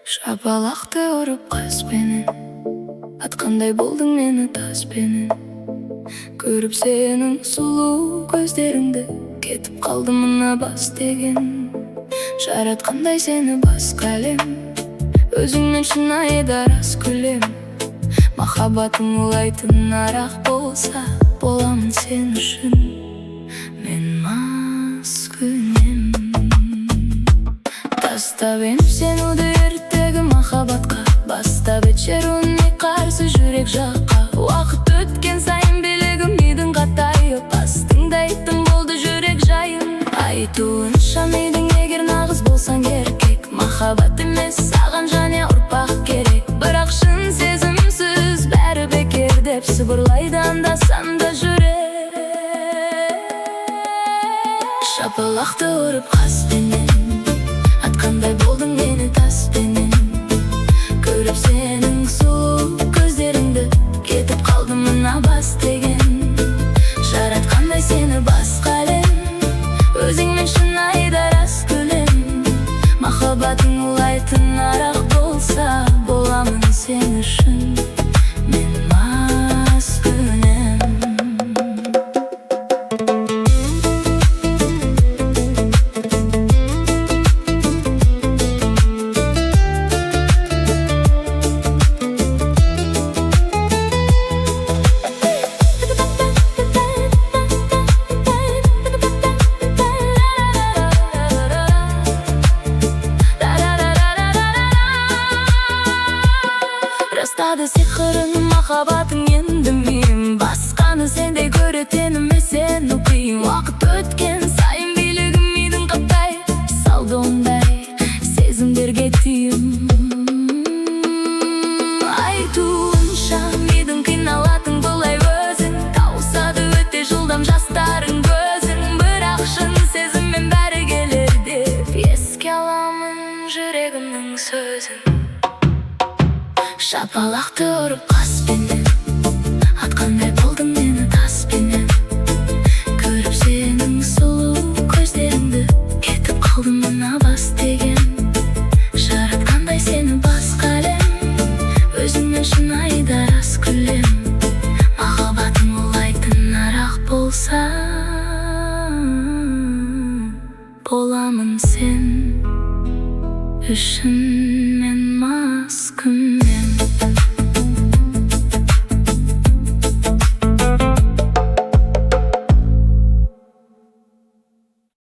Шапалакты уруп каспенен аткандай болдуң мени таспенен. Көрүп сенин сулуу көздөрүңдү кетип калдым мына бас деген. Жараткандай сени башка элем, өзүңмен чынайы да рас күлем. Махаббатың улайтын арақ болса, боламын сен үшін мен мас күнем. Тастап ем сен уды эртеги махаббатка, бастап вечеруни карсы жүрек жакка. Уакыт өткен сайын билегим мидин катайып, астыңда иттим болду жүрек жайым. Айтуынча мейдиң эгер нагыз болсаң эркек, махаббат эмес саган жана урпак керек. Бирок шын сезимсиз баары бекер деп сыбырлайды анда-санда жүрек. Шапалакты уруп каспенен аткандай болдуң мени таспенен. Көрүп сенин сулуу көздөрүңдү кетип калдым мына бас деген. Жараткандай сени башка элем, өзүңмен чынайы да рас күлем. Махаббатың улайтын арақ болса, боламын сен үшін мен мас күнем. Растады сихырын махаббатың енді мен, басқаны сендей көретеніме сен укийм. Уақыт өткен сайын билігім мидың каптай, салды ондай сезімдерге тыйым. Айтуынша мидың кыйналатын былай өзің, таусады өте жылдам жастарың көзің. Бірақ шын сезіммен бәрі келер деп еске аламын жүрегімнің сөзін. Шапалакты уруп каспенен аткандай болдуң мени таспенен. Көрүп сенин сулуу көздөрүңдү кетип калдым мына бас деген. Жараткандай сени башка элем, өзүңмен чынайы да рас күлем. Махаббатың улайтын арақ болса, боламын сен үшін